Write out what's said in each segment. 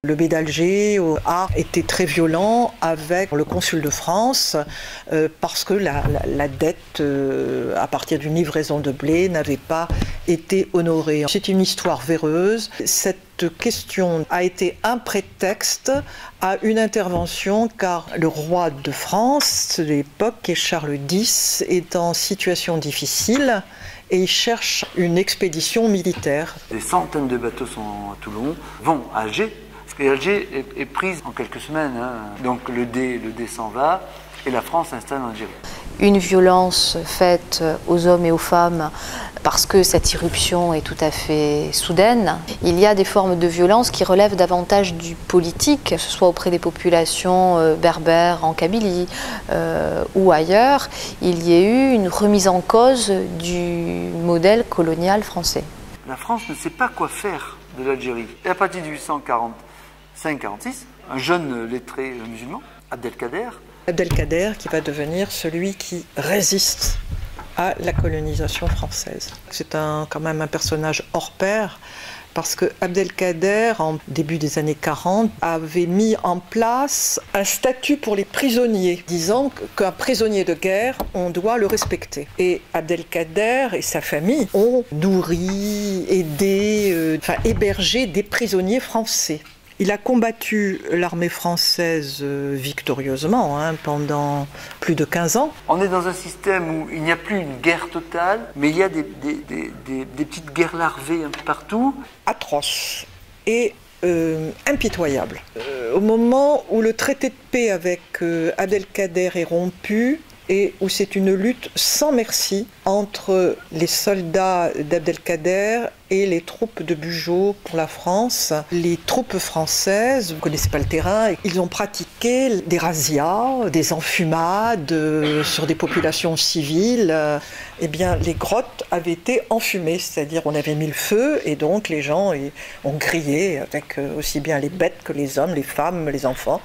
Le baie d'Alger a été très violent avec le consul de France parce que la dette à partir d'une livraison de blé n'avait pas été honorée. C'est une histoire véreuse. Cette question a été un prétexte à une intervention car le roi de France de l'époque, qui est Charles X, est en situation difficile et il cherche une expédition militaire. Des centaines de bateaux sont à Toulon, vont à Alger, parce que Alger est prise en quelques semaines. Donc le dé s'en va et la France s'installe en Algérie. Une violence faite aux hommes et aux femmes parce que cette irruption est tout à fait soudaine. Il y a des formes de violence qui relèvent davantage du politique, que ce soit auprès des populations berbères en Kabylie ou ailleurs. Il y a eu une remise en cause du modèle colonial français. La France ne sait pas quoi faire de l'Algérie. Et à partir de 1845-46, un jeune lettré musulman, Abdelkader, qui va devenir celui qui résiste à la colonisation française. C'est quand même un personnage hors pair parce que Abdelkader, en début des années 40, avait mis en place un statut pour les prisonniers, disant qu'un prisonnier de guerre, on doit le respecter. Et Abdelkader et sa famille ont nourri, aidé, hébergé des prisonniers français. Il a combattu l'armée française victorieusement pendant plus de 15 ans. On est dans un système où il n'y a plus une guerre totale, mais il y a des petites guerres larvées un peu partout. Atroce et impitoyable. Au moment où le traité de paix avec Abdelkader est rompu, et où c'est une lutte sans merci entre les soldats d'Abdelkader et les troupes de Bugeaud pour la France. Les troupes françaises, vous ne connaissez pas le terrain, ils ont pratiqué des razzias, des enfumades sur des populations civiles. Eh bien, les grottes avaient été enfumées, c'est-à-dire on avait mis le feu et donc les gens ont grillé avec aussi bien les bêtes que les hommes, les femmes, les enfants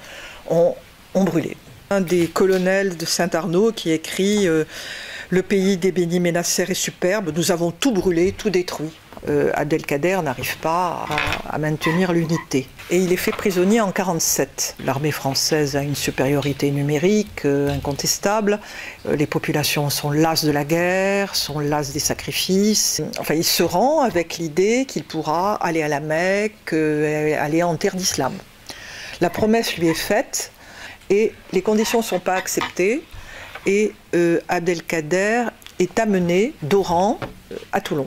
ont brûlé. Un des colonels de Saint-Arnaud qui écrit le pays des Beni Ménacers est superbe, nous avons tout brûlé, tout détruit. Abdelkader n'arrive pas à maintenir l'unité. Et il est fait prisonnier en 1947. L'armée française a une supériorité numérique incontestable. Les populations sont lasses de la guerre, sont lasses des sacrifices. Enfin, il se rend avec l'idée qu'il pourra aller à la Mecque, aller en terre d'islam. La promesse lui est faite. Et les conditions ne sont pas acceptées et Abdelkader est amené d'Oran à Toulon.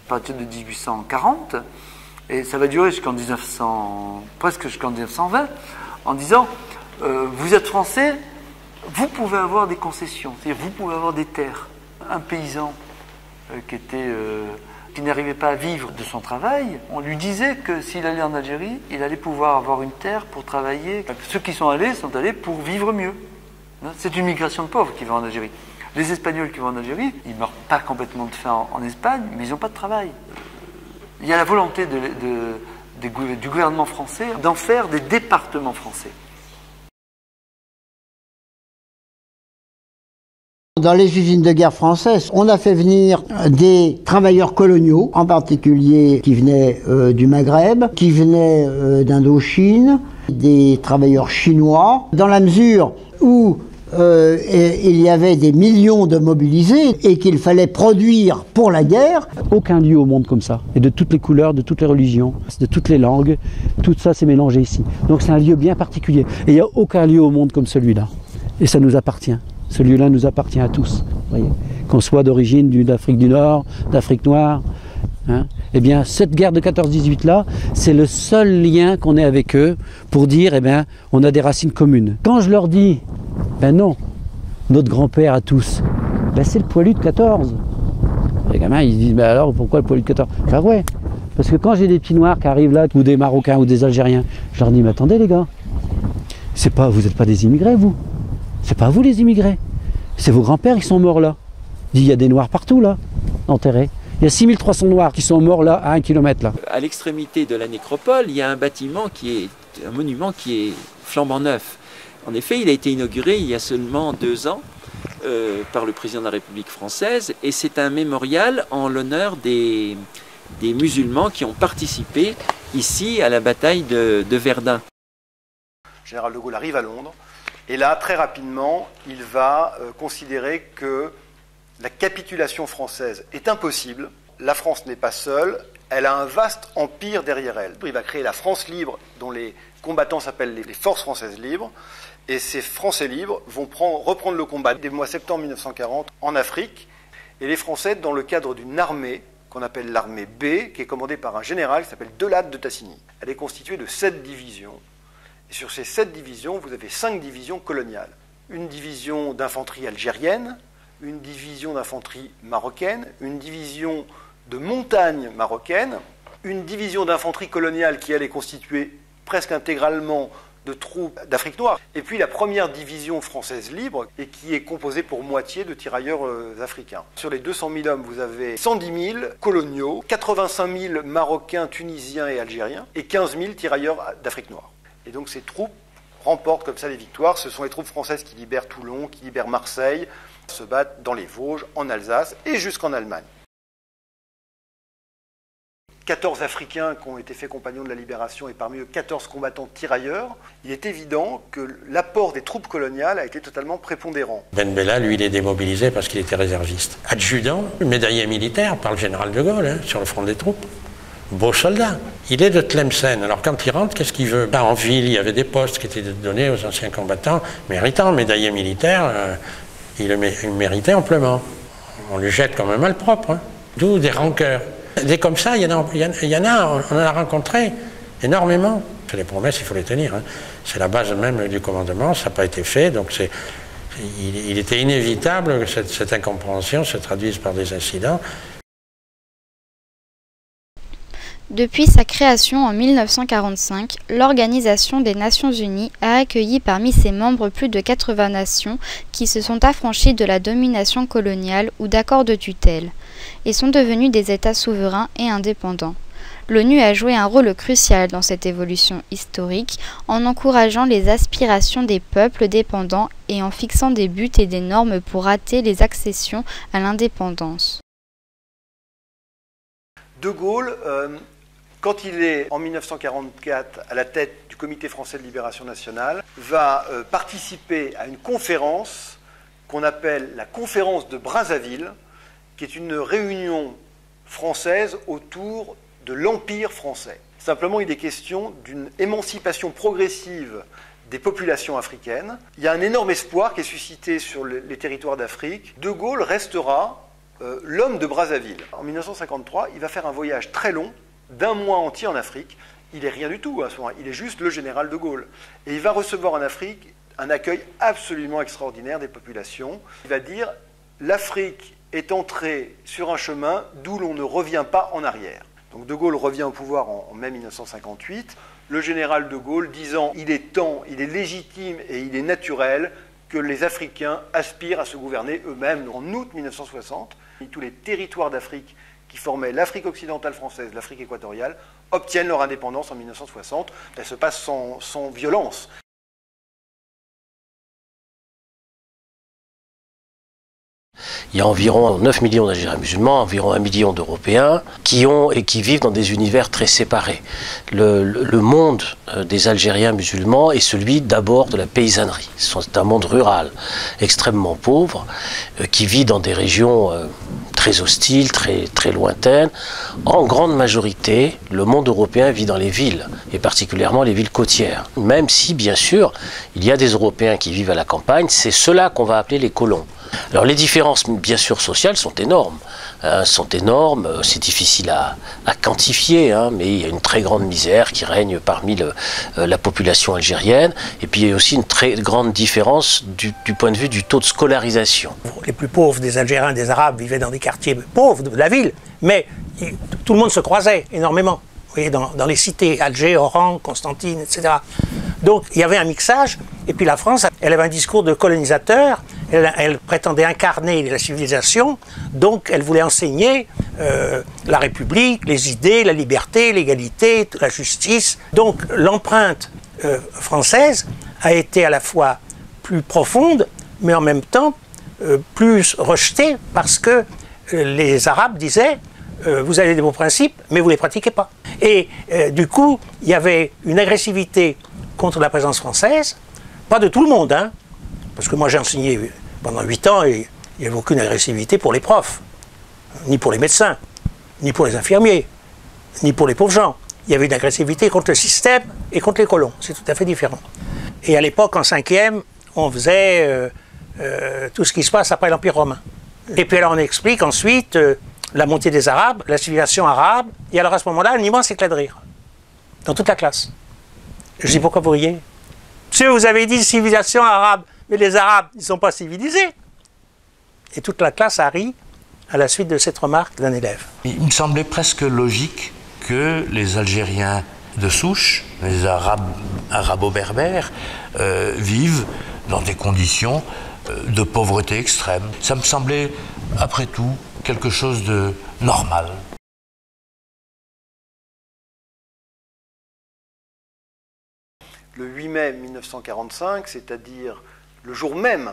À partir de 1840, et ça va durer presque jusqu'en 1920, en disant vous êtes français, vous pouvez avoir des concessions, c'est-à-dire vous pouvez avoir des terres. Un paysan qui n'arrivait pas à vivre de son travail, on lui disait que s'il allait en Algérie, il allait pouvoir avoir une terre pour travailler. Ceux qui sont allés pour vivre mieux. C'est une migration de pauvres qui va en Algérie. Les Espagnols qui vont en Algérie, ils ne meurent pas complètement de faim en Espagne, mais ils n'ont pas de travail. Il y a la volonté du gouvernement français d'en faire des départements français. Dans les usines de guerre françaises, on a fait venir des travailleurs coloniaux, en particulier qui venaient du Maghreb, qui venaient d'Indochine, des travailleurs chinois, dans la mesure où il y avait des millions de mobilisés et qu'il fallait produire pour la guerre. Aucun lieu au monde comme ça, et de toutes les couleurs, de toutes les religions, de toutes les langues, tout ça s'est mélangé ici. Donc c'est un lieu bien particulier. Et il n'y a aucun lieu au monde comme celui-là. Et ça nous appartient. Ce lieu-là nous appartient à tous, voyez, qu'on soit d'origine d'Afrique du Nord, d'Afrique noire. Eh bien, cette guerre de 14-18 là, c'est le seul lien qu'on ait avec eux pour dire, eh bien, on a des racines communes. Quand je leur dis, ben non, notre grand-père à tous, ben c'est le poilu de 14. Les gamins, ils se disent, ben alors pourquoi le poilu de 14? Ben ouais, parce que quand j'ai des petits noirs qui arrivent là, ou des Marocains ou des Algériens, je leur dis, mais attendez les gars, vous n'êtes pas des immigrés vous. C'est pas vous les immigrés, c'est vos grands-pères qui sont morts là. Il y a des noirs partout là, enterrés. Il y a 6300 noirs qui sont morts là à 1 kilomètre là. À l'extrémité de la nécropole, il y a un monument qui est flambant neuf. En effet, il a été inauguré il y a seulement 2 ans par le président de la République française et c'est un mémorial en l'honneur des des musulmans qui ont participé ici à la bataille de Verdun. Le général de Gaulle arrive à Londres et là, très rapidement, il va considérer que la capitulation française est impossible. La France n'est pas seule, elle a un vaste empire derrière elle. Il va créer la France libre, dont les combattants s'appellent les Forces françaises libres. Et ces Français libres vont reprendre le combat dès le mois de septembre 1940 en Afrique. Et les Français, dans le cadre d'une armée qu'on appelle l'armée B, qui est commandée par un général qui s'appelle Delatte de Tassigny. Elle est constituée de 7 divisions. Et sur ces 7 divisions, vous avez 5 divisions coloniales. Une division d'infanterie algérienne, une division d'infanterie marocaine, une division de montagne marocaine, une division d'infanterie coloniale qui, elle, est constituée presque intégralement de troupes d'Afrique noire, et puis la première division française libre, et qui est composée pour moitié de tirailleurs africains. Sur les 200 000 hommes, vous avez 110 000 coloniaux, 85 000 Marocains, Tunisiens et Algériens, et 15 000 tirailleurs d'Afrique noire. Et donc ces troupes remportent comme ça les victoires. Ce sont les troupes françaises qui libèrent Toulon, qui libèrent Marseille, se battent dans les Vosges, en Alsace et jusqu'en Allemagne. 14 Africains qui ont été faits compagnons de la libération et parmi eux 14 combattants tirailleurs, il est évident que l'apport des troupes coloniales a été totalement prépondérant. Ben Bella, lui, il est démobilisé parce qu'il était réserviste. Adjudant, médaillé militaire par le général de Gaulle, sur le front des troupes. Beau soldat. Il est de Tlemcen. Alors quand il rentre, qu'est-ce qu'il veut? En ville, il y avait des postes qui étaient donnés aux anciens combattants méritants. Médaillé militaire, il le méritait amplement. On lui jette comme un malpropre. Hein. D'où des rancœurs. Des comme ça, il y en a, on en a rencontré énormément. Les promesses, il faut les tenir. Hein. C'est la base même du commandement, ça n'a pas été fait. Donc il était inévitable que cette incompréhension se traduise par des incidents. Depuis sa création en 1945, l'Organisation des Nations Unies a accueilli parmi ses membres plus de 80 nations qui se sont affranchies de la domination coloniale ou d'accords de tutelle, et sont devenus des États souverains et indépendants. L'ONU a joué un rôle crucial dans cette évolution historique en encourageant les aspirations des peuples dépendants et en fixant des buts et des normes pour hâter les accessions à l'indépendance. De Gaulle, quand il est en 1944 à la tête du Comité français de libération nationale, va participer à une conférence qu'on appelle la conférence de Brazzaville, qui est une réunion française autour de l'Empire français. Simplement, il est question d'une émancipation progressive des populations africaines. Il y a un énorme espoir qui est suscité sur les territoires d'Afrique. De Gaulle restera l'homme de Brazzaville. En 1953, il va faire un voyage très long, d'1 mois entier en Afrique. Il n'est rien du tout à ce moment-là, il est juste le général de Gaulle. Et il va recevoir en Afrique un accueil absolument extraordinaire des populations. Il va dire « l'Afrique est entrée sur un chemin d'où l'on ne revient pas en arrière ». Donc de Gaulle revient au pouvoir en mai 1958. Le général de Gaulle disant « il est temps, il est légitime et il est naturel que les Africains aspirent à se gouverner eux-mêmes ». En août 1960, tous les territoires d'Afrique qui formaient l'Afrique occidentale française, l'Afrique équatoriale, obtiennent leur indépendance en 1960. Elle se passe sans violence. Il y a environ 9 millions d'Algériens musulmans, environ 1 million d'Européens qui ont et qui vivent dans des univers très séparés. Le monde des Algériens musulmans est celui d'abord de la paysannerie. C'est un monde rural, extrêmement pauvre, qui vit dans des régions très hostiles, très lointaines. En grande majorité, le monde européen vit dans les villes, et particulièrement les villes côtières. Même si, bien sûr, il y a des Européens qui vivent à la campagne, c'est ceux-là qu'on va appeler les colons. Alors les différences, bien sûr, sociales sont énormes. C'est difficile à quantifier, hein, mais il y a une très grande misère qui règne parmi la population algérienne. Et puis il y a aussi une très grande différence du point de vue du taux de scolarisation. Les plus pauvres des Algériens, des Arabes, vivaient dans des quartiers pauvres de la ville, mais tout le monde se croisait énormément. Vous voyez, dans les cités, Alger, Oran, Constantine, etc. Donc il y avait un mixage, et puis la France, elle avait un discours de colonisateur, elle prétendait incarner la civilisation, donc elle voulait enseigner la République, les idées, la liberté, l'égalité, la justice. Donc l'empreinte française a été à la fois plus profonde, mais en même temps plus rejetée, parce que les Arabes disaient vous avez des bons principes, mais vous ne les pratiquez pas. Et du coup, il y avait une agressivité contre la présence française, pas de tout le monde, hein, parce que moi j'ai enseigné pendant 8 ans et il n'y avait aucune agressivité pour les profs, ni pour les médecins, ni pour les infirmiers, ni pour les pauvres gens. Il y avait une agressivité contre le système et contre les colons, c'est tout à fait différent. Et à l'époque, en 5e, on faisait tout ce qui se passe après l'Empire romain. Et puis alors on explique ensuite la montée des Arabes, la civilisation arabe, et alors à ce moment-là, un immense éclat de rire, dans toute la classe. Je dis, pourquoi vous riez? Parce que vous avez dit civilisation arabe, mais les Arabes, ils ne sont pas civilisés. Et toute la classe a ri à la suite de cette remarque d'un élève. Il me semblait presque logique que les Algériens de souche, les arabo-berbères, vivent dans des conditions de pauvreté extrême. Ça me semblait, après tout, quelque chose de normal. Le 8 mai 1945, c'est-à-dire le jour même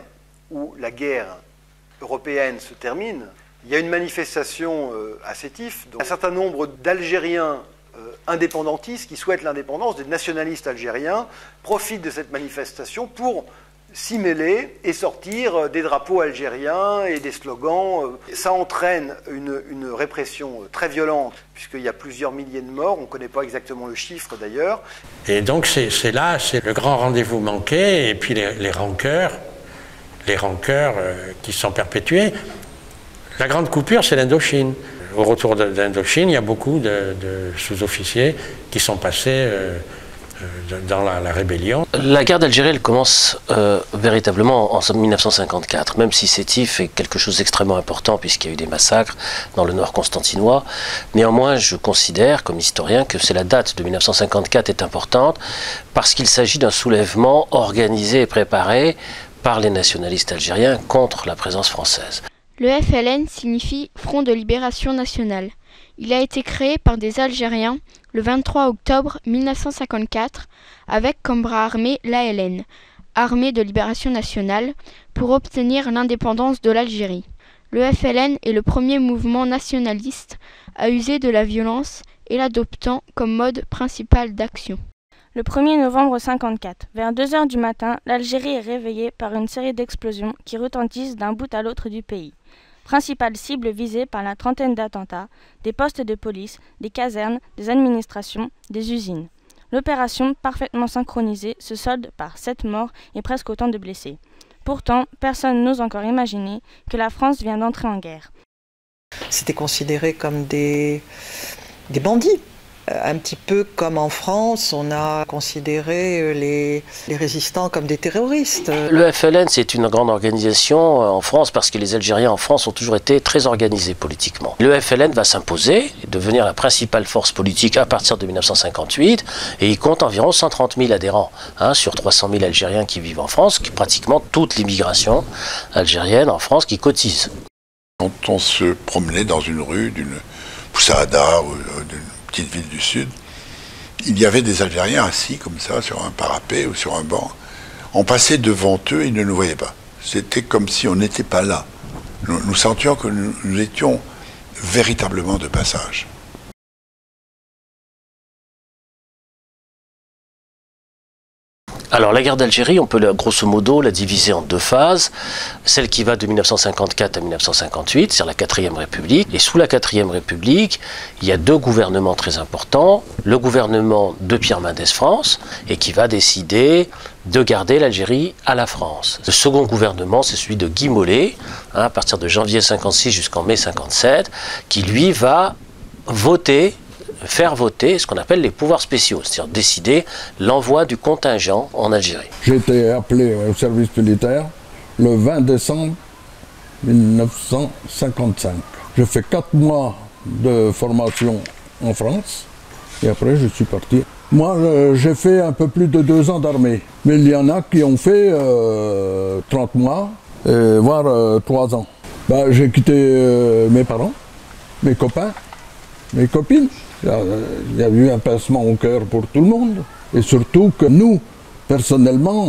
où la guerre européenne se termine, il y a une manifestation à Sétif. Un certain nombre d'Algériens indépendantistes qui souhaitent l'indépendance, des nationalistes algériens, profitent de cette manifestation pour s'y mêler et sortir des drapeaux algériens et des slogans. Ça entraîne une répression très violente, puisqu'il y a plusieurs milliers de morts, on ne connaît pas exactement le chiffre d'ailleurs. Et donc c'est là, c'est le grand rendez-vous manqué, et puis les rancœurs qui sont perpétuées. La grande coupure, c'est l'Indochine. Au retour d'Indochine, il y a beaucoup de sous-officiers qui sont passés dans la rébellion. La guerre d'Algérie, elle commence véritablement en 1954, même si Sétif est quelque chose d'extrêmement important puisqu'il y a eu des massacres dans le nord constantinois. Néanmoins, je considère, comme historien, que c'est la date de 1954 est importante parce qu'il s'agit d'un soulèvement organisé et préparé par les nationalistes algériens contre la présence française. Le FLN signifie Front de Libération Nationale. Il a été créé par des Algériens le 23 octobre 1954 avec comme bras armé l'ALN, Armée de Libération Nationale, pour obtenir l'indépendance de l'Algérie. Le FLN est le premier mouvement nationaliste à user de la violence et l'adoptant comme mode principal d'action. Le 1er novembre 1954, vers 2 h du matin, l'Algérie est réveillée par une série d'explosions qui retentissent d'un bout à l'autre du pays. Principale cible visée par la trentaine d'attentats, des postes de police, des casernes, des administrations, des usines. L'opération, parfaitement synchronisée, se solde par 7 morts et presque autant de blessés. Pourtant, personne n'ose encore imaginer que la France vient d'entrer en guerre. C'était considéré comme des bandits. Un petit peu comme en France, on a considéré les résistants comme des terroristes. Le FLN, c'est une grande organisation en France parce que les Algériens en France ont toujours été très organisés politiquement. Le FLN va s'imposer, devenir la principale force politique à partir de 1958 et il compte environ 130 000 adhérents sur 300 000 Algériens qui vivent en France, qui pratiquement toute l'immigration algérienne en France qui cotise. Quand on se promenait dans une rue d'une Poussada ou d'une petite ville du Sud, il y avait des Algériens assis comme ça sur un parapet ou sur un banc. On passait devant eux et ils ne nous voyaient pas. C'était comme si on n'était pas là. Nous sentions que nous étions véritablement de passage. Alors la guerre d'Algérie, on peut grosso modo la diviser en 2 phases. Celle qui va de 1954 à 1958, c'est la 4e République. Et sous la 4e République, il y a 2 gouvernements très importants. Le gouvernement de Pierre Mendès France, et qui va décider de garder l'Algérie à la France. Le second gouvernement, c'est celui de Guy Mollet, à partir de janvier 56 jusqu'en mai 57, qui lui va faire voter ce qu'on appelle les pouvoirs spéciaux, c'est-à-dire décider l'envoi du contingent en Algérie. J'ai été appelé au service militaire le 20 décembre 1955. J'ai fait 4 mois de formation en France et après je suis parti. Moi j'ai fait un peu plus de 2 ans d'armée, mais il y en a qui ont fait 30 mois, voire 3 ans. J'ai quitté mes parents, mes copains, mes copines. Il y a eu un pincement au cœur pour tout le monde. Et surtout que nous, personnellement,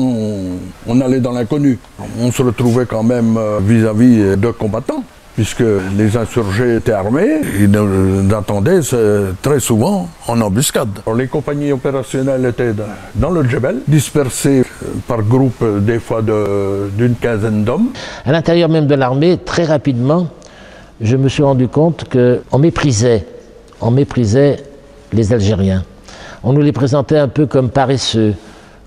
on allait dans l'inconnu. On se retrouvait quand même vis-à-vis de combattants. puisque les insurgés étaient armés, ils nous attendaient très souvent en embuscade. Alors, les compagnies opérationnelles étaient dans le Djebel, dispersées par groupe des fois d'une quinzaine d'hommes. À l'intérieur même de l'armée, très rapidement, je me suis rendu compte qu'on méprisait les Algériens. On nous les présentait un peu comme paresseux,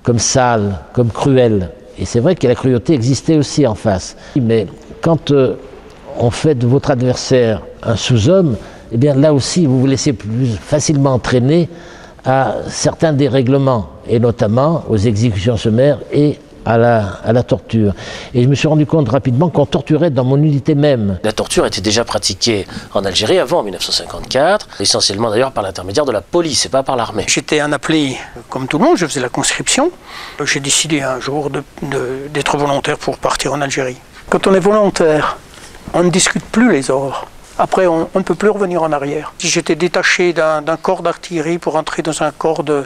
comme sales, comme cruels. Et c'est vrai que la cruauté existait aussi en face. Mais quand on fait de votre adversaire un sous-homme, eh bien là aussi vous vous laissez plus facilement entraîner à certains dérèglements, et notamment aux exécutions sommaires et à la torture. Et je me suis rendu compte rapidement qu'on torturait dans mon unité même. La torture était déjà pratiquée en Algérie avant 1954, essentiellement d'ailleurs par l'intermédiaire de la police et pas par l'armée. J'étais un appelé comme tout le monde, je faisais la conscription. J'ai décidé un jour d'être volontaire pour partir en Algérie. Quand on est volontaire, on ne discute plus les ordres. Après, on ne peut plus revenir en arrière. J'étais détaché d'un corps d'artillerie pour entrer dans un corps de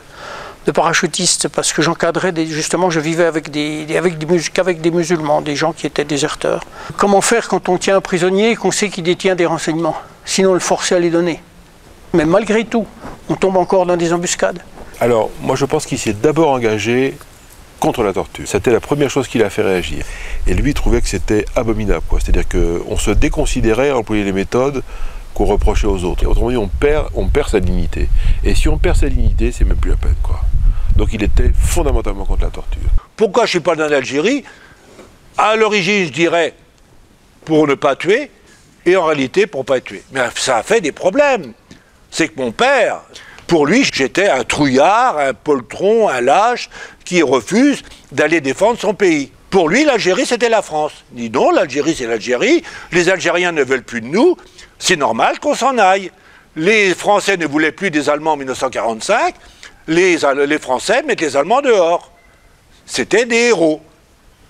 parachutistes, parce que j'encadrais, justement, je vivais avec des musulmans, des gens qui étaient déserteurs. Comment faire quand on tient un prisonnier et qu'on sait qu'il détient des renseignements? Sinon, le forcer à les donner. Mais malgré tout, on tombe encore dans des embuscades. Alors, moi je pense qu'il s'est d'abord engagé contre la torture. C'était la première chose qui l'a fait réagir. Et lui, il trouvait que c'était abominable, quoi. C'est-à-dire qu'on se déconsidérait à employer les méthodes qu'on reprochait aux autres. Et autrement dit, on perd sa dignité. Et si on perd sa dignité, c'est même plus la peine, quoi. Donc il était fondamentalement contre la torture. Pourquoi je suis pas dans l'Algérie? À l'origine, je dirais pour ne pas tuer, et en réalité pour ne pas être tué. Mais ça a fait des problèmes. C'est que mon père, pour lui, j'étais un trouillard, un poltron, un lâche, qui refuse d'aller défendre son pays. Pour lui, l'Algérie, c'était la France. Il dit non, l'Algérie, c'est l'Algérie. Les Algériens ne veulent plus de nous. C'est normal qu'on s'en aille. Les Français ne voulaient plus des Allemands en 1945. Les Français mettent les Allemands dehors. C'était des héros.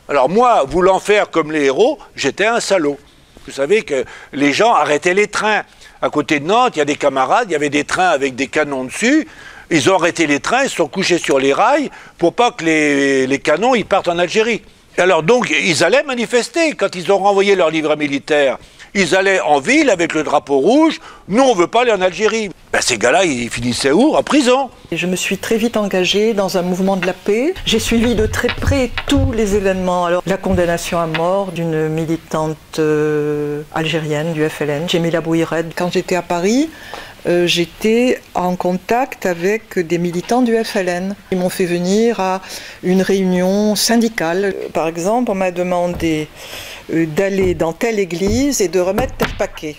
Alors moi, voulant faire comme les héros, j'étais un salaud. Vous savez que les gens arrêtaient les trains. À côté de Nantes, il y a des camarades, il y avait des trains avec des canons dessus. Ils ont arrêté les trains, ils se sont couchés sur les rails pour pas que les canons ils partent en Algérie. Alors donc, ils allaient manifester. Quand ils ont renvoyé leur livret militaire, ils allaient en ville avec le drapeau rouge. Nous, on ne veut pas aller en Algérie. Ben, ces gars-là, ils finissaient où? En prison. Je me suis très vite engagée dans un mouvement de la paix. J'ai suivi de très près tous les événements. Alors, la condamnation à mort d'une militante algérienne du FLN, Djemila Bouhired. Quand j'étais à Paris, j'étais en contact avec des militants du FLN. Ils m'ont fait venir à une réunion syndicale. Par exemple, on m'a demandé d'aller dans telle église et de remettre tel paquet.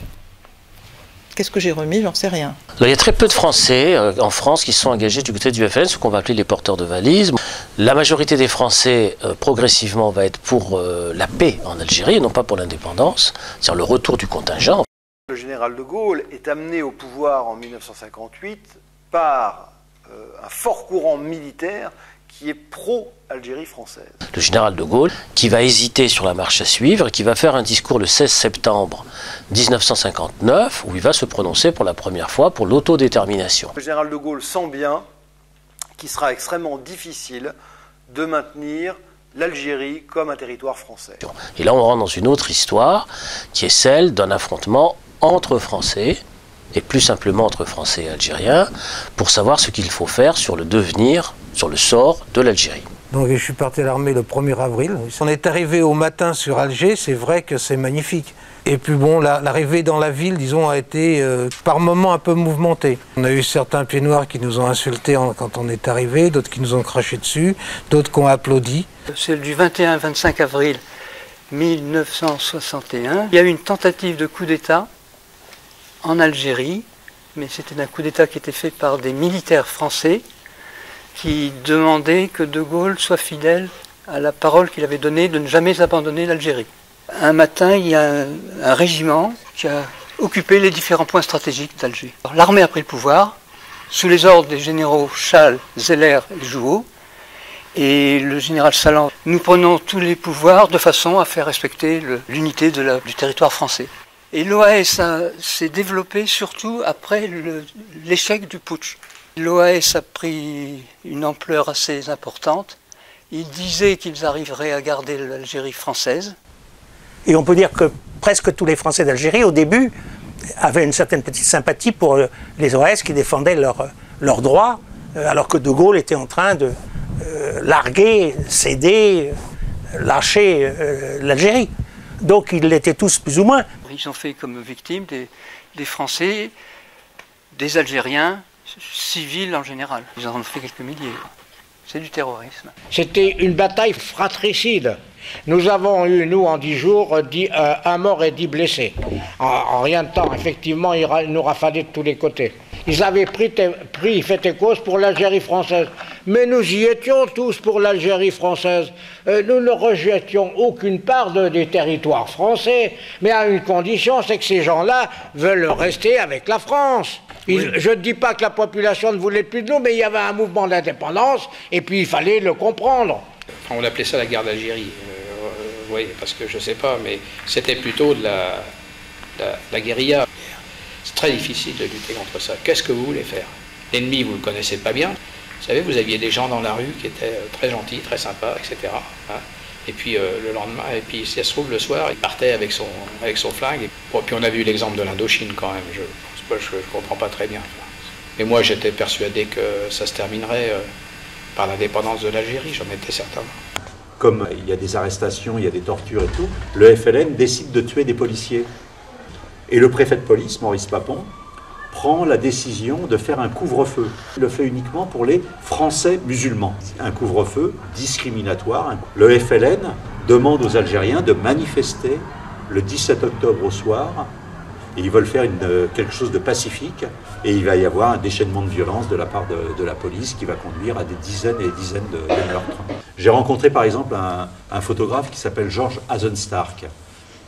Qu'est-ce que j'ai remis? J'en sais rien. Alors, il y a très peu de Français en France qui sont engagés du côté du FLN, ce qu'on va appeler les porteurs de valises. La majorité des Français, progressivement, va être pour la paix en Algérie, et non pas pour l'indépendance, c'est-à-dire le retour du contingent. Le général de Gaulle est amené au pouvoir en 1958 par un fort courant militaire qui est pro-Algérie française. Le général de Gaulle, qui va hésiter sur la marche à suivre, et qui va faire un discours le 16 septembre 1959, où il va se prononcer pour la première fois pour l'autodétermination. Le général de Gaulle sent bien qu'il sera extrêmement difficile de maintenir l'Algérie comme un territoire français. Et là, on rentre dans une autre histoire, qui est celle d'un affrontement entre Français, et plus simplement entre Français et Algériens, pour savoir ce qu'il faut faire sur le devenir, sur le sort de l'Algérie. Donc je suis parti à l'armée le 1er avril. On est arrivé au matin sur Alger, c'est vrai que c'est magnifique. Et puis bon, l'arrivée dans la ville, disons, a été par moments un peu mouvementée. On a eu certains pieds noirs qui nous ont insultés quand on est arrivé, d'autres qui nous ont craché dessus, d'autres qui ont applaudi. Celle du 21-25 avril 1961, il y a eu une tentative de coup d'État en Algérie, mais c'était un coup d'État qui était fait par des militaires français qui demandaient que De Gaulle soit fidèle à la parole qu'il avait donnée de ne jamais abandonner l'Algérie. Un matin, il y a un régiment qui a occupé les différents points stratégiques d'Alger. L'armée a pris le pouvoir, sous les ordres des généraux Chasles, Zeller et Jouot, et le général Salan. Nous prenons tous les pouvoirs de façon à faire respecter l'unité du territoire français. Et l'OAS s'est développé surtout après l'échec du putsch. L'OAS a pris une ampleur assez importante. Ils disaient qu'ils arriveraient à garder l'Algérie française. Et on peut dire que presque tous les Français d'Algérie, au début, avaient une certaine petite sympathie pour les OAS qui défendaient leurs droits, alors que De Gaulle était en train de larguer, céder, lâcher l'Algérie. Donc ils l'étaient tous plus ou moins. Ils ont fait comme victimes des Français, des Algériens, civils en général. Ils en ont fait quelques milliers. C'est du terrorisme. C'était une bataille fratricide. Nous avons eu, nous, en 10 jours, un mort et 10 blessés. En rien de temps, effectivement, ils nous rafalaient de tous les côtés. Ils avaient pris fait et cause pour l'Algérie française. Mais nous y étions tous pour l'Algérie française. Nous ne rejetions aucune part des territoires français, mais à une condition, c'est que ces gens-là veulent rester avec la France. Je ne dis pas que la population ne voulait plus de nous, mais il y avait un mouvement d'indépendance, et puis il fallait le comprendre. On appelait ça la guerre d'Algérie. Oui, parce que je ne sais pas, mais c'était plutôt de la guérilla. C'est très difficile de lutter contre ça. Qu'est-ce que vous voulez faire? L'ennemi, vous ne le connaissez pas bien. Vous savez, vous aviez des gens dans la rue qui étaient très gentils, très sympas, etc. Hein, et puis le lendemain, et puis si ça se trouve le soir, il partait avec son flingue. Et puis on a vu l'exemple de l'Indochine quand même. Je ne comprends pas très bien. Mais moi, j'étais persuadé que ça se terminerait par l'indépendance de l'Algérie. J'en étais certain. Comme il y a des arrestations, il y a des tortures et tout, le FLN décide de tuer des policiers. Et le préfet de police, Maurice Papon, prend la décision de faire un couvre-feu. Il le fait uniquement pour les Français musulmans. Un couvre-feu discriminatoire. Le FLN demande aux Algériens de manifester le 17 octobre au soir. Et ils veulent faire quelque chose de pacifique. Et il va y avoir un déchaînement de violence de la part de la police qui va conduire à des dizaines et des dizaines de meurtres. J'ai rencontré par exemple un photographe qui s'appelle Georges Hazenstark.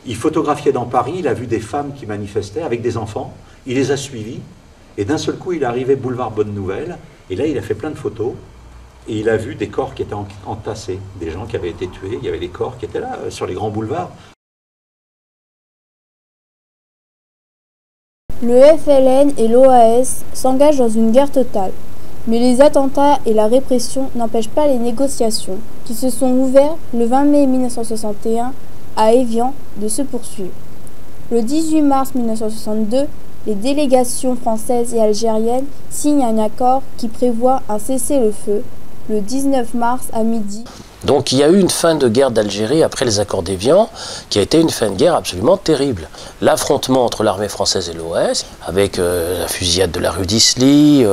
Il photographiait dans Paris, il a vu des femmes qui manifestaient avec des enfants, il les a suivis, et d'un seul coup il est arrivé boulevard Bonne Nouvelle, et là il a fait plein de photos, et il a vu des corps qui étaient entassés, des gens qui avaient été tués, il y avait des corps qui étaient là, sur les grands boulevards. Le FLN et l'OAS s'engagent dans une guerre totale, mais les attentats et la répression n'empêchent pas les négociations, qui se sont ouvertes le 20 mai 1961 à Évian de se poursuivre. Le 18 mars 1962, les délégations françaises et algériennes signent un accord qui prévoit un cessez-le-feu le 19 mars à midi. Donc il y a eu une fin de guerre d'Algérie après les accords d'Évian, qui a été une fin de guerre absolument terrible. L'affrontement entre l'armée française et l'OAS, avec la fusillade de la rue d'Isly,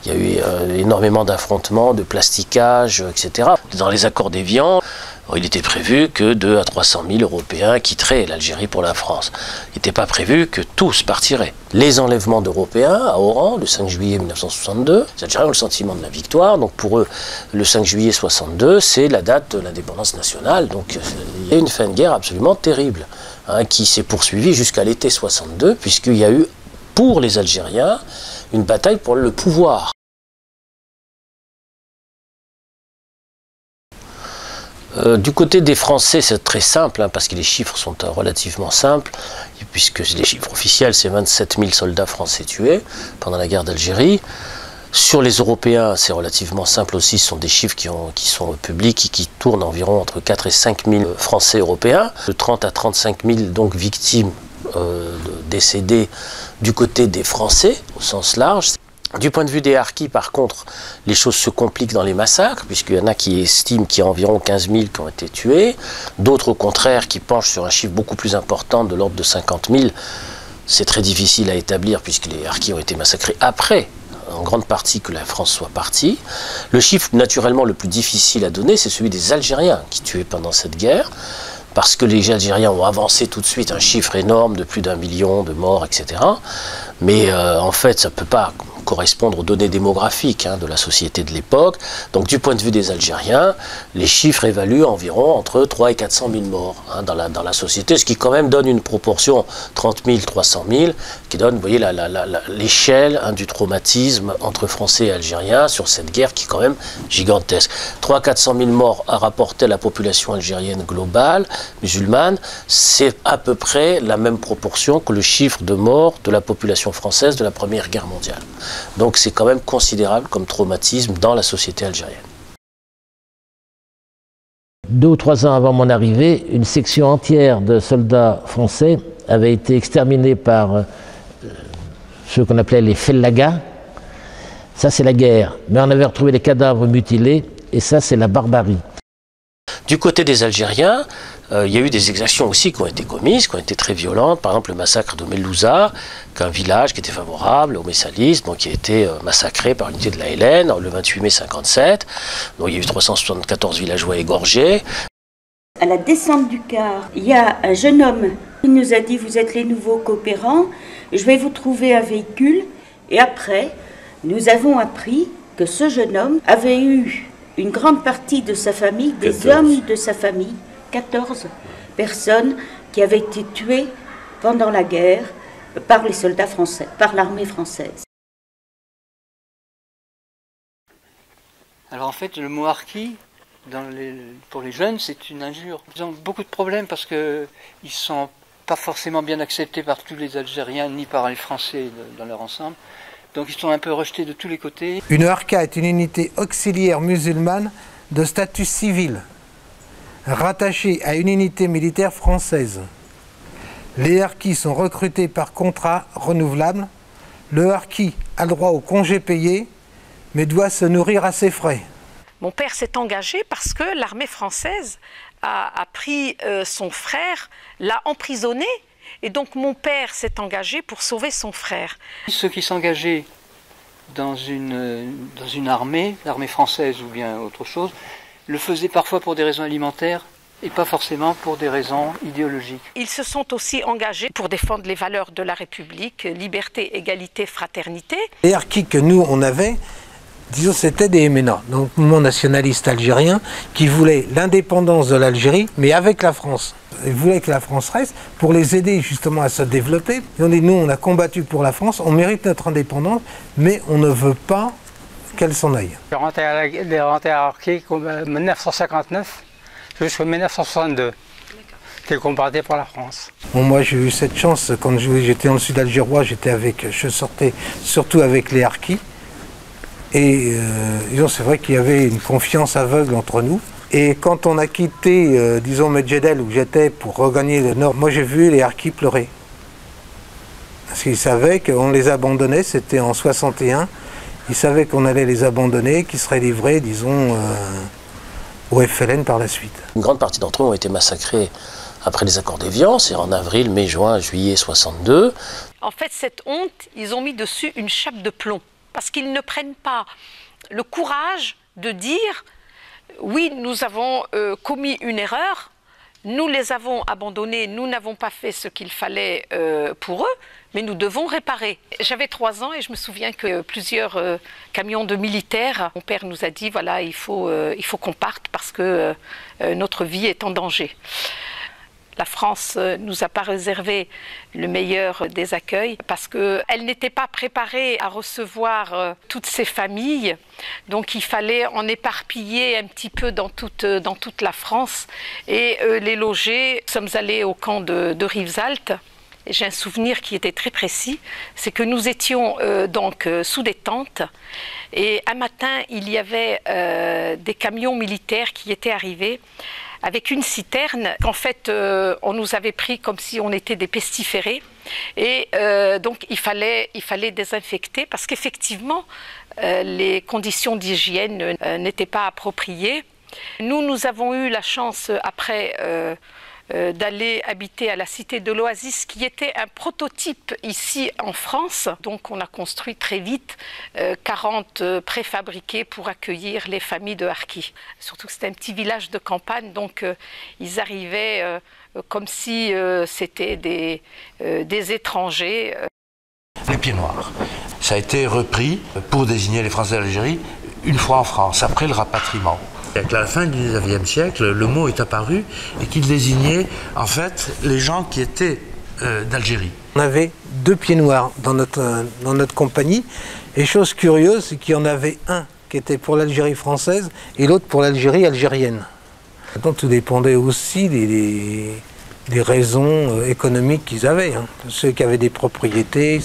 il y a eu énormément d'affrontements, de plasticage, etc. Dans les accords d'Évian, il était prévu que 200 à 300 000 Européens quitteraient l'Algérie pour la France. Il n'était pas prévu que tous partiraient. Les enlèvements d'Européens à Oran, le 5 juillet 1962, les Algériens ont le sentiment de la victoire. Donc pour eux, le 5 juillet 62, c'est la date de l'indépendance nationale. Donc il y a une fin de guerre absolument terrible, qui s'est poursuivie jusqu'à l'été 62, puisqu'il y a eu, pour les Algériens, une bataille pour le pouvoir. Du côté des Français, c'est très simple, parce que les chiffres sont relativement simples, puisque les chiffres officiels, c'est 27 000 soldats français tués pendant la guerre d'Algérie. Sur les Européens, c'est relativement simple aussi, ce sont des chiffres qui sont publics et qui tournent environ entre 4 et 5 000 Français européens. De 30 à 35 000 donc, victimes décédées du côté des Français, au sens large. Du point de vue des harkis, par contre, les choses se compliquent dans les massacres, puisqu'il y en a qui estiment qu'il y a environ 15 000 qui ont été tués, d'autres au contraire qui penchent sur un chiffre beaucoup plus important, de l'ordre de 50 000. C'est très difficile à établir, puisque les harkis ont été massacrés après, en grande partie, que la France soit partie. Le chiffre, naturellement, le plus difficile à donner, c'est celui des Algériens qui tuaient pendant cette guerre, parce que les Algériens ont avancé tout de suite un chiffre énorme de plus d'1 million de morts, etc. Mais en fait, ça ne peut pas correspondre aux données démographiques de la société de l'époque. Donc du point de vue des Algériens, les chiffres évaluent environ entre 300 et 400 000 morts dans la société, ce qui quand même donne une proportion 30 000, 300 000, qui donne, vous voyez, l'échelle du traumatisme entre Français et Algériens sur cette guerre qui est quand même gigantesque. 300 à 400 000 morts à rapporter à la population algérienne globale, musulmane, c'est à peu près la même proportion que le chiffre de morts de la population française de la Première Guerre mondiale. Donc c'est quand même considérable comme traumatisme dans la société algérienne. 2 ou 3 ans avant mon arrivée, une section entière de soldats français avait été exterminée par ceux qu'on appelait les fellagas. Ça, c'est la guerre. Mais on avait retrouvé les cadavres mutilés, et ça, c'est la barbarie. Du côté des Algériens, il y a eu des exactions aussi qui ont été commises, qui ont été très violentes. Par exemple, le massacre de Melouza, qu'un village qui était favorable au messalisme, qui a été massacré par l'unité de la LN le 28 mai 1957. Donc il y a eu 374 villageois égorgés. À la descente du car, il y a un jeune homme qui nous a dit « Vous êtes les nouveaux coopérants, je vais vous trouver un véhicule ». Et après, nous avons appris que ce jeune homme avait eu une grande partie de sa famille, des hommes de sa famille, 14 personnes qui avaient été tuées pendant la guerre par les soldats français, par l'armée française. Alors en fait, le mot harki, pour les jeunes, c'est une injure. Ils ont beaucoup de problèmes parce qu'ils ne sont pas forcément bien acceptés par tous les Algériens ni par les Français dans leur ensemble. Donc ils sont un peu rejetés de tous les côtés. Une harka est une unité auxiliaire musulmane de statut civil, rattachée à une unité militaire française. Les harkis sont recrutés par contrat renouvelable. Le harki a le droit au congé payé, mais doit se nourrir à ses frais. Mon père s'est engagé parce que l'armée française a pris son frère, l'a emprisonné. Et donc mon père s'est engagé pour sauver son frère. Ceux qui s'engageaient dans une armée, l'armée française ou bien autre chose, le faisaient parfois pour des raisons alimentaires et pas forcément pour des raisons idéologiques. Ils se sont aussi engagés pour défendre les valeurs de la République, liberté, égalité, fraternité. Les harkis que nous on avait, disons c'était des MNA, donc mouvement nationaliste algérien, qui voulait l'indépendance de l'Algérie, mais avec la France. Ils voulaient que la France reste pour les aider justement à se développer. Ils ont dit, nous on a combattu pour la France, on mérite notre indépendance, mais on ne veut pas qu'elle s'en aille. Je suis rentré à Harki en 1959 jusqu'en 1962. J'étais combattu pour la France. Bon, moi j'ai eu cette chance, quand j'étais dans le sud algérois, je sortais surtout avec les harkis. Et c'est vrai qu'il y avait une confiance aveugle entre nous. Et quand on a quitté, disons, Medjedel, où j'étais, pour regagner le nord, moi j'ai vu les harkis pleurer. Parce qu'ils savaient qu'on les abandonnait, c'était en 61. Ils savaient qu'on allait les abandonner, qu'ils seraient livrés, disons, au FLN par la suite. Une grande partie d'entre eux ont été massacrés après les accords d'Évian, c'est en avril, mai, juin, juillet 62. En fait, cette honte, ils ont mis dessus une chape de plomb. Parce qu'ils ne prennent pas le courage de dire « Oui, nous avons commis une erreur, nous les avons abandonnés, nous n'avons pas fait ce qu'il fallait pour eux, mais nous devons réparer. » J'avais 3 ans et je me souviens que plusieurs camions de militaires, mon père nous a dit « Voilà, il faut qu'on parte parce que notre vie est en danger. » La France ne nous a pas réservé le meilleur des accueils parce qu'elle n'était pas préparée à recevoir toutes ces familles. Donc il fallait en éparpiller un petit peu dans toute la France et les loger. Nous sommes allés au camp de Rivesaltes. Et j'ai un souvenir qui était très précis, c'est que nous étions donc sous des tentes et un matin il y avait des camions militaires qui étaient arrivés avec une citerne qu'en fait on nous avait pris comme si on était des pestiférés et donc il fallait désinfecter parce qu'effectivement les conditions d'hygiène n'étaient pas appropriées. Nous avons eu la chance après d'aller habiter à la cité de l'Oasis qui était un prototype ici en France. Donc on a construit très vite 40 préfabriqués pour accueillir les familles de harkis. Surtout que c'était un petit village de campagne, donc ils arrivaient comme si c'était des étrangers. Les pieds noirs, ça a été repris pour désigner les Français d'Algérie une fois en France, après le rapatriement. À la fin du XIXe siècle, le mot est apparu et qu'il désignait en fait les gens qui étaient d'Algérie. On avait 2 pieds noirs dans notre compagnie et chose curieuse, c'est qu'il y en avait un qui était pour l'Algérie française et l'autre pour l'Algérie algérienne. Donc tout dépendait aussi des raisons économiques qu'ils avaient. Hein. Ceux qui avaient des propriétés,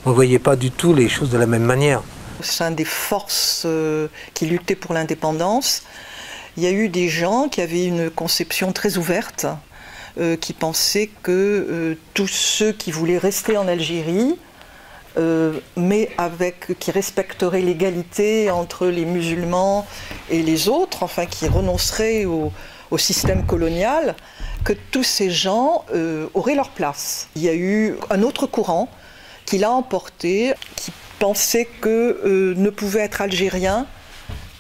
on ne voyait pas du tout les choses de la même manière. Au sein des forces qui luttaient pour l'indépendance, Il y a eu des gens qui avaient une conception très ouverte, qui pensaient que tous ceux qui voulaient rester en Algérie, mais qui respecteraient l'égalité entre les musulmans et les autres, enfin qui renonceraient au système colonial, que tous ces gens auraient leur place. Il y a eu un autre courant qui l'a emporté, qui pensait que ne pouvaient être algériens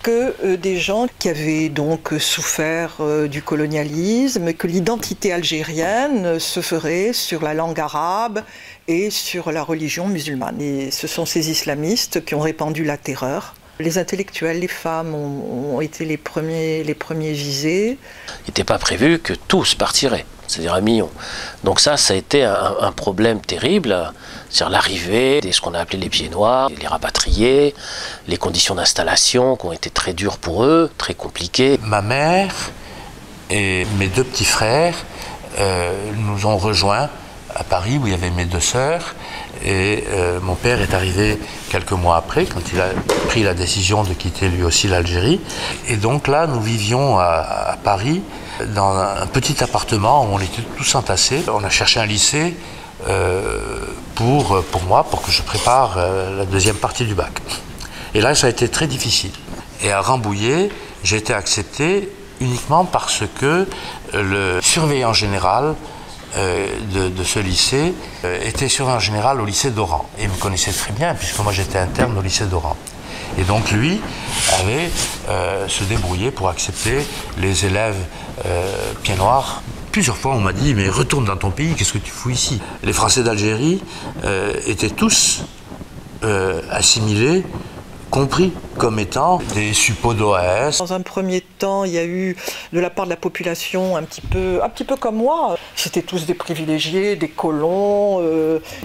que des gens qui avaient donc souffert du colonialisme, que l'identité algérienne se ferait sur la langue arabe et sur la religion musulmane. Et ce sont ces islamistes qui ont répandu la terreur. Les intellectuels, les femmes ont été les premiers visés. Il n'était pas prévu que tous partiraient, c'est-à-dire 1 million. Donc ça a été un problème terrible, c'est-à-dire l'arrivée de ce qu'on a appelé les pieds noirs, les rapatriés, les conditions d'installation qui ont été très dures pour eux, très compliquées. Ma mère et mes 2 petits frères nous ont rejoints à Paris où il y avait mes 2 sœurs. Et mon père est arrivé quelques mois après, quand il a pris la décision de quitter lui aussi l'Algérie. Et donc là, nous vivions à Paris, dans un petit appartement où on était tous entassés. On a cherché un lycée pour moi, pour que je prépare la 2e partie du bac. Et là, ça a été très difficile. Et à Rambouillet, j'ai été accepté uniquement parce que le surveillant général de ce lycée était surveillant général au lycée d'Oran. Et il me connaissait très bien, puisque moi j'étais interne au lycée d'Oran. Et donc lui avait se débrouillé pour accepter les élèves pieds noirs. Plusieurs fois on m'a dit, mais retourne dans ton pays, qu'est-ce que tu fous ici? Les Français d'Algérie étaient tous assimilés, compris comme étant des suppôts d'OAS. Dans un premier temps, il y a eu de la part de la population un petit peu comme moi. C'était tous des privilégiés, des colons.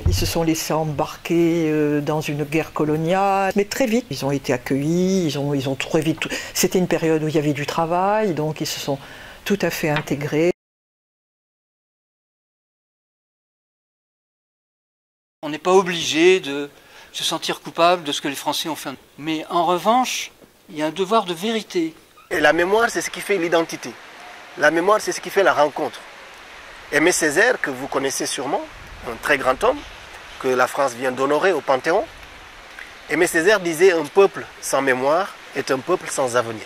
Ils se sont laissés embarquer dans une guerre coloniale. Mais très vite, ils ont été accueillis. Ils ont très vite. C'était une période où il y avait du travail, donc ils se sont tout à fait intégrés. On n'est pas obligé de se sentir coupable de ce que les Français ont fait. Mais en revanche, il y a un devoir de vérité. Et la mémoire, c'est ce qui fait l'identité. La mémoire, c'est ce qui fait la rencontre. Aimé Césaire, que vous connaissez sûrement, un très grand homme, que la France vient d'honorer au Panthéon, Aimé Césaire disait « Un peuple sans mémoire est un peuple sans avenir ».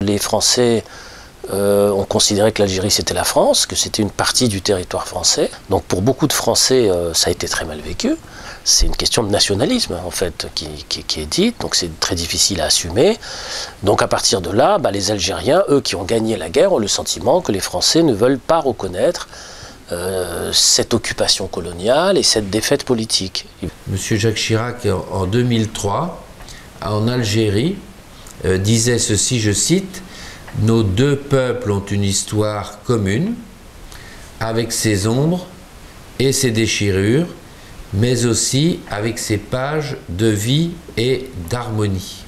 Les Français ont considéré que l'Algérie c'était la France, que c'était une partie du territoire français. Donc pour beaucoup de Français, ça a été très mal vécu. C'est une question de nationalisme en fait qui est dite, donc c'est très difficile à assumer. Donc à partir de là, les Algériens, eux qui ont gagné la guerre, ont le sentiment que les Français ne veulent pas reconnaître cette occupation coloniale et cette défaite politique. Monsieur Jacques Chirac, en 2003, en Algérie, disait ceci, je cite, « Nos 2 peuples ont une histoire commune, avec ses ombres et ses déchirures, mais aussi avec ses pages de vie et d'harmonie. »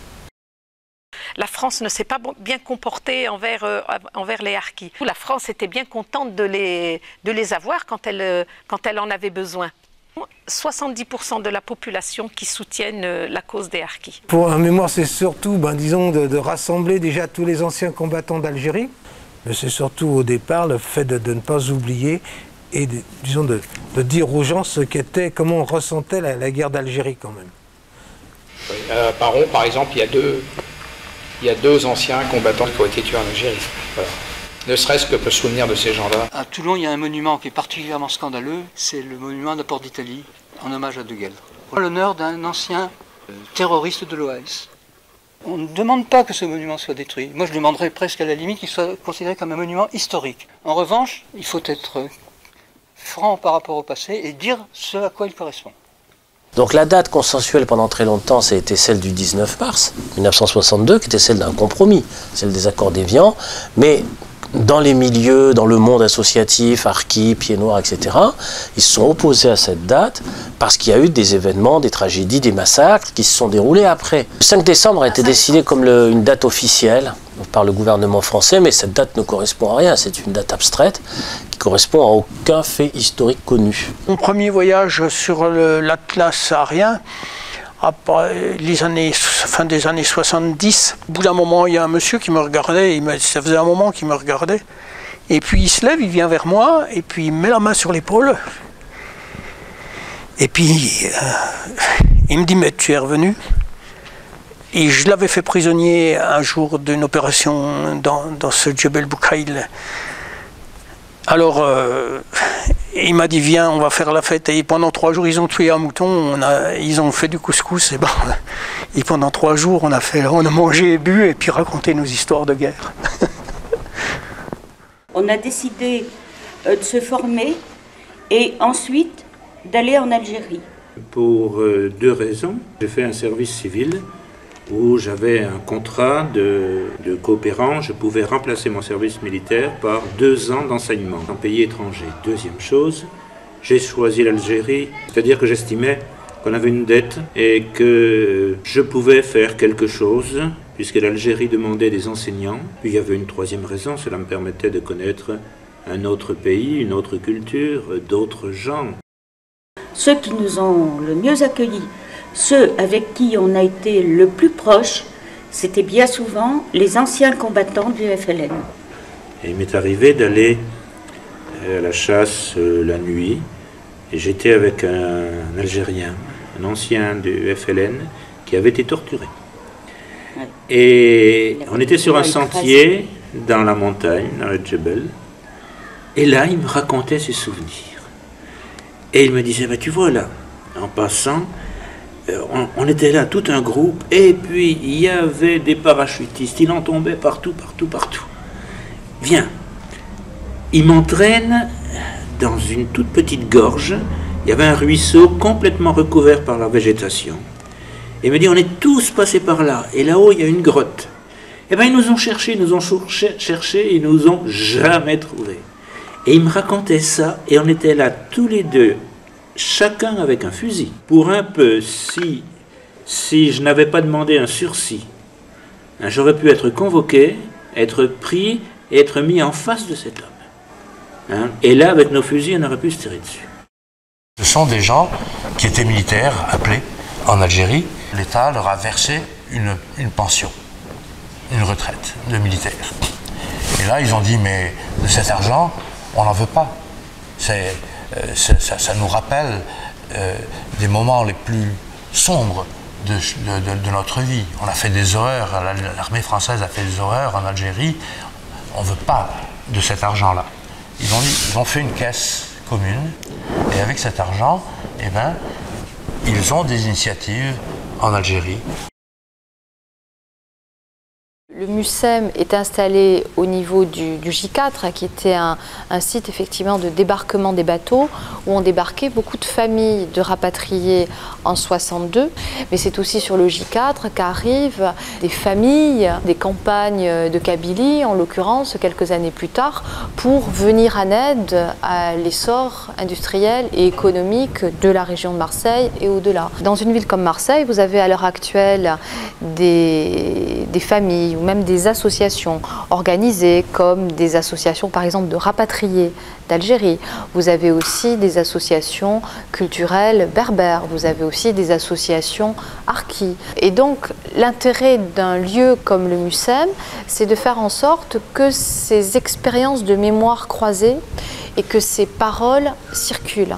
La France ne s'est pas bien comportée envers les harkis. La France était bien contente de les avoir quand elle en avait besoin. 70% de la population qui soutiennent la cause des harkis. Pour un mémoire, c'est surtout, disons, de rassembler déjà tous les anciens combattants d'Algérie. Mais c'est surtout au départ le fait de ne pas oublier et disons de dire aux gens ce qu'était, comment on ressentait la guerre d'Algérie quand même. À Paron, par exemple, il y a 2 anciens combattants qui ont été tués en Algérie. Voilà. Ne serait-ce que pour se souvenir de ces gens-là. À Toulon, il y a un monument qui est particulièrement scandaleux, c'est le monument de la Porte d'Italie, en hommage à De Gaulle. L'honneur d'un ancien terroriste de l'OAS. On ne demande pas que ce monument soit détruit. Moi, je demanderais presque à la limite qu'il soit considéré comme un monument historique. En revanche, il faut être franc par rapport au passé et dire ce à quoi il correspond. Donc la date consensuelle pendant très longtemps, ça a été celle du 19 mars 1962, qui était celle d'un compromis, celle des accords d'Évian, mais dans les milieux, dans le monde associatif, harkis, pieds noirs, etc., ils se sont opposés à cette date parce qu'il y a eu des événements, des tragédies, des massacres qui se sont déroulés après. Le 5 décembre a été décidé comme une date officielle par le gouvernement français, mais cette date ne correspond à rien, c'est une date abstraite qui correspond à aucun fait historique connu. Mon premier voyage sur l'Atlas saharien, fin des années 70. Au bout d'un moment, il y a un monsieur qui me regardait, ça faisait un moment qu'il me regardait. Et puis il se lève, il vient vers moi, et puis il met la main sur l'épaule. Et puis il me dit, mais tu es revenu? Et je l'avais fait prisonnier un jour d'une opération dans ce Djebel Boukaïl. Alors, il m'a dit, viens, on va faire la fête. Et pendant 3 jours, ils ont tué un mouton, ils ont fait du couscous. Et pendant 3 jours, on a mangé et bu, et puis raconté nos histoires de guerre. On a décidé de se former et ensuite d'aller en Algérie. Pour 2 raisons. J'ai fait un service civil où j'avais un contrat de coopérant. Je pouvais remplacer mon service militaire par 2 ans d'enseignement en pays étranger. Deuxième chose, j'ai choisi l'Algérie, c'est-à-dire que j'estimais qu'on avait une dette et que je pouvais faire quelque chose puisque l'Algérie demandait des enseignants. Puis il y avait une 3e raison, cela me permettait de connaître un autre pays, une autre culture, d'autres gens. Ceux qui nous ont le mieux accueillis, ceux avec qui on a été le plus proche, c'était bien souvent les anciens combattants du FLN. Et il m'est arrivé d'aller à la chasse la nuit, et j'étais avec un Algérien, un ancien du FLN, qui avait été torturé. Ouais. Et on était sur un sentier dans la montagne, dans le Djebel, et là il me racontait ses souvenirs. Et il me disait, bah, tu vois là, en passant, on était là, tout un groupe, et puis il y avait des parachutistes, il en tombait partout, partout, partout. Viens, il m'entraîne dans une toute petite gorge, il y avait un ruisseau complètement recouvert par la végétation. Et il me dit, on est tous passés par là, et là-haut il y a une grotte. Et bien ils nous ont cherché, ils nous ont jamais trouvés. Et il me racontait ça, et on était là tous les deux, chacun avec un fusil. Pour un peu, si je n'avais pas demandé un sursis, j'aurais pu être convoqué, être pris et être mis en face de cet homme. Et là, avec nos fusils, on aurait pu se tirer dessus. Ce sont des gens qui étaient militaires, appelés en Algérie. L'État leur a versé une pension, une retraite de militaires. Et là, ils ont dit, mais de cet argent, on n'en veut pas. Ça nous rappelle des moments les plus sombres de notre vie. On a fait des horreurs, l'armée française a fait des horreurs en Algérie. On ne veut pas de cet argent-là. Ils ont fait une caisse commune, et avec cet argent, eh ben, ils ont des initiatives en Algérie. Le MUSEM est installé au niveau du J4, qui était un site effectivement de débarquement des bateaux, où on débarquait beaucoup de familles de rapatriés en 62. Mais c'est aussi sur le J4 qu'arrivent des familles des campagnes de Kabylie, en l'occurrence quelques années plus tard, pour venir en aide à l'essor industriel et économique de la région de Marseille et au-delà. Dans une ville comme Marseille, vous avez à l'heure actuelle des familles, même des associations organisées comme des associations par exemple de rapatriés d'Algérie. Vous avez aussi des associations culturelles berbères, vous avez aussi des associations harkis. Et donc l'intérêt d'un lieu comme le MUSEM, c'est de faire en sorte que ces expériences de mémoire croisées et que ces paroles circulent.